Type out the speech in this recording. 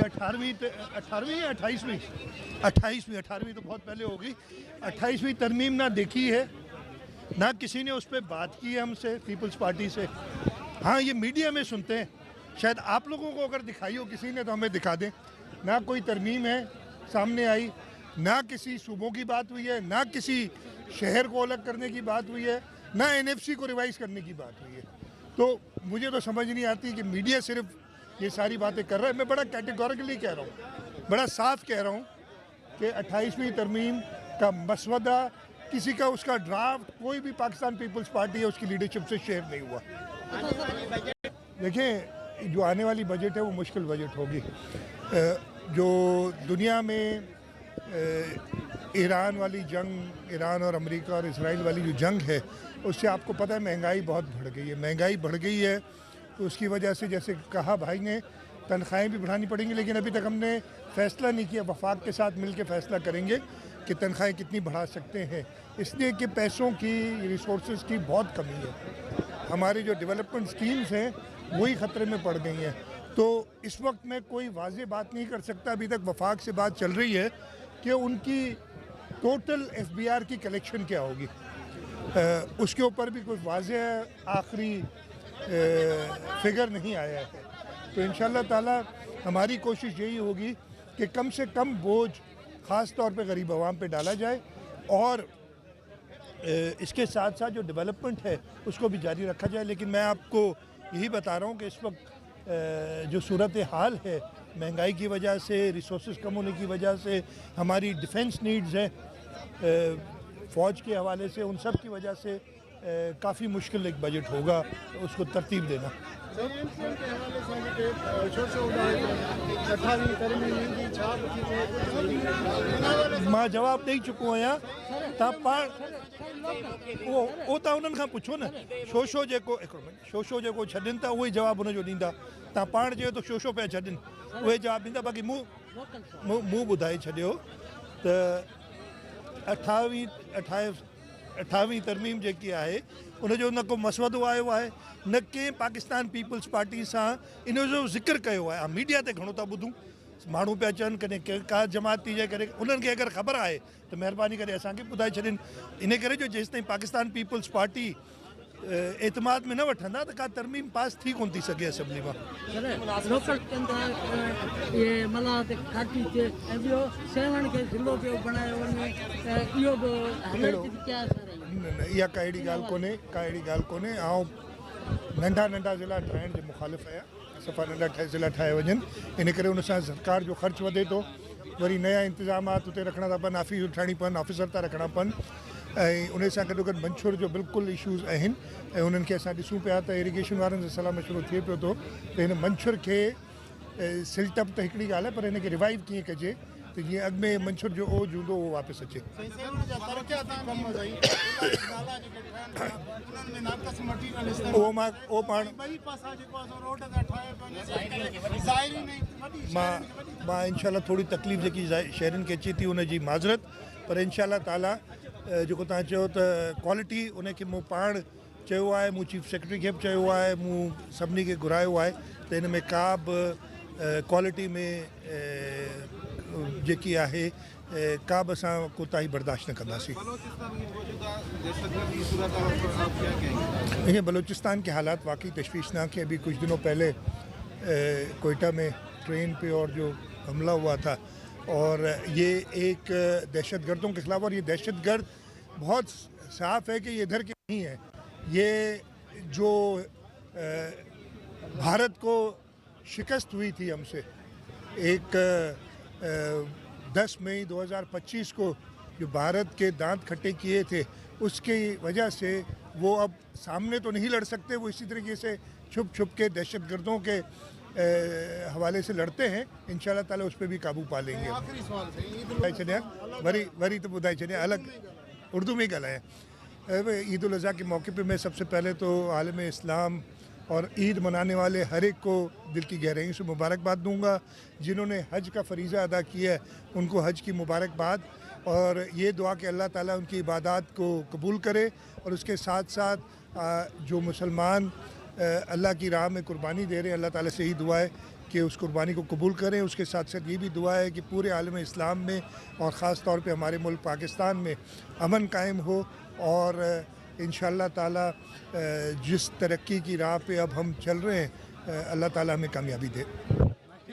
ये 18वीं या 28वीं तो बहुत पहले होगी। 28वीं तरमीम ना देखी है, ना किसी ने उस पर बात की है हमसे पीपल्स पार्टी से। हाँ, ये मीडिया में सुनते हैं, शायद आप लोगों को अगर दिखाई हो किसी ने तो हमें दिखा दें। ना कोई तरमीम है सामने आई, ना किसी सूबों की बात हुई है, ना किसी शहर को अलग करने की बात हुई है, ना एनएफसी को रिवाइज करने की बात हुई है। तो मुझे तो समझ नहीं आती कि मीडिया सिर्फ ये सारी बातें कर रहा है। मैं बड़ा कैटेगोरिकली कह रहा हूँ, बड़ा साफ कह रहा हूँ कि 28वीं तरमीम का मसवदा किसी का उसका ड्राफ्ट कोई भी पाकिस्तान पीपल्स पार्टी है उसकी लीडरशिप से शेयर नहीं हुआ। देखें, जो आने वाली बजट है वो मुश्किल बजट होगी। जो दुनिया में ईरान वाली जंग, ईरान और अमेरिका और इसराइल वाली जो जंग है, उससे आपको पता है महंगाई बहुत बढ़ गई है। महंगाई बढ़ गई है तो उसकी वजह से, जैसे कहा भाई ने, तनख्वाहें भी बढ़ानी पड़ेंगी, लेकिन अभी तक हमने फ़ैसला नहीं किया। वफाक के साथ मिल के फ़ैसला करेंगे कि तनख्वाहें कितनी बढ़ा सकते हैं, इसलिए कि पैसों की, रिसोर्सेज की बहुत कमी है। हमारी जो डेवलपमेंट स्कीम्स हैं वही ख़तरे में पड़ गई हैं। तो इस वक्त मैं कोई वाज़ेह बात नहीं कर सकता। अभी तक वफाक से बात चल रही है कि उनकी टोटल FBR की कलेक्शन क्या होगी, उसके ऊपर भी कोई वाज़ेह आखिरी फिगर नहीं आया है। तो इंशाअल्लाह ताला हमारी कोशिश यही होगी कि कम से कम बोझ ख़ास तौर पे गरीब आवाम पे डाला जाए, और इसके साथ साथ जो डेवलपमेंट है उसको भी जारी रखा जाए। लेकिन मैं आपको यही बता रहा हूँ कि इस वक्त जो सूरत हाल है, महंगाई की वजह से, रिसोर्सेज कम होने की वजह से, हमारी डिफेंस नीड्स हैं फ़ौज के हवाले से, उन सब की वजह से काफ़ी मुश्किल एक बजट होगा उसको तरतीब देना। मां जवाब ॾेई चुको आहियां, तव्हां पाण उहो तव्हां उन्हनि खां पुछो न। शोशो जेको हिकिड़ो मिनट, शोशो जेको छॾनि था उहो ई जवाबु हुनजो ॾींदा। तव्हां पाण चयो त शोशो पिया छॾनि, उहे जवाबु ॾींदा। बाक़ी मूं ॿुधाए छॾियो त 28वीं तरमीम जेकी आहे उनजो न को मसवदो आयो आहे, न कंहिं पाकिस्तान पीपल्स पार्टी सां इन जो ज़िक्र कयो आहे। मीडिया ते घणो था ॿुधूं, माण्हू पिया चवनि कॾहिं का जमात थी जाए करे। उन्हनि खे अगरि ख़बर आहे त महिरबानी करे असांखे ॿुधाए छॾनि। इन करे जो जेसिताईं पाकिस्तान पीपल्स पार्टी एतमाद में न वठंदा त का तरमीम पास थी कोन थी सघे असेंबली मां। इहा का अहिड़ी ॻाल्हि कोन्हे। ऐं नंढा ज़िला ठाहिण जे मुखालिफ़ आहियां। सफ़ा नंढा ज़िला ठाहे वञनि, इन करे उन सां सरकार जो ख़र्चु वधे थो। वरी नया इंतिज़ामात उते रखणा था पवनि, ऑफिस ठाहिणी पवनि, ऑफिसर था रखणा पवनि, ऐं उन सां गॾो गॾु मंछुर जो बिल्कुलु इशूज़ आहिनि। ऐं उन्हनि खे असां ॾिसूं पिया त इरिगेशन वारनि सां सलाह मशवरो थिए पियो थो त हिन मंछुर खे सिल्टअप त हिकिड़ी ॻाल्हि आहे, पर हिन खे रिवाइव कीअं कजे त जीअं अॻु में मंछुर जो ओज हूंदो उहो वापसि अचे। मां इंशाल्लाह थोड़ी तकलीफ़ जेकी शहरनि खे अचे थी उनजी माज़रत, पर इंशाल्लाह ताला जेको तव्हां चयो त क्वालिटी, उनखे मूं पाण चयो आहे, मूं चीफ सेक्रेटरी खे बि चयो आहे, मूं सभिनी खे घुरायो आहे त हिन में का बि क्वालिटी में जेकी आहे का बि असां कोताही बर्दाश्त न कंदासीं। देखिए, बलूचिस्तान के हालात वाकई तशवीशनाक है। अभी कुछ दिनों पहले कोयटा में ट्रेन पे और जो हमला हुआ था, और ये एक दहशतगर्दों के ख़िलाफ़, और ये दहशतगर्द बहुत साफ़ है कि ये इधर के नहीं है। ये जो भारत को शिकस्त हुई थी हमसे एक 10 मई 2025 को, जो भारत के दांत खट्टे किए थे, उसकी वजह से वो अब सामने तो नहीं लड़ सकते। वो इसी तरीके से छुप छुप के दहशतगर्दों के हवाले से लड़ते हैं। इंशाल्लाह ताला उस पर भी काबू पा लेंगे। वरी तो ॿुधाए छॾिया, अलग उर्दू में ही ॻाल्हायां। ईद उल अज़हा के मौके पे मैं सबसे पहले तो आलम इस्लाम और ईद मनाने वाले हर एक को दिल की गहराइयों से मुबारकबाद दूंगा। जिन्होंने हज का फ़रीज़ा अदा किया है उनको हज की मुबारकबाद, और ये दुआ कि अल्लाह ताला उनकी इबादत को कबूल करे। और उसके साथ साथ जो मुसलमान अल्लाह की राह में कुर्बानी दे रहे हैं, अल्लाह ताला से ही दुआ है کہ اس قربانی کو قبول کریں. اس کے ساتھ ساتھ یہ بھی دعا ہے کہ پورے عالم اسلام میں اور خاص طور پہ ہمارے ملک پاکستان میں امن قائم ہو اور انشاءاللہ تعالی جس ترقی کی راہ پہ اب ہم چل رہے ہیں اللہ تعالی ہمیں کامیابی دے.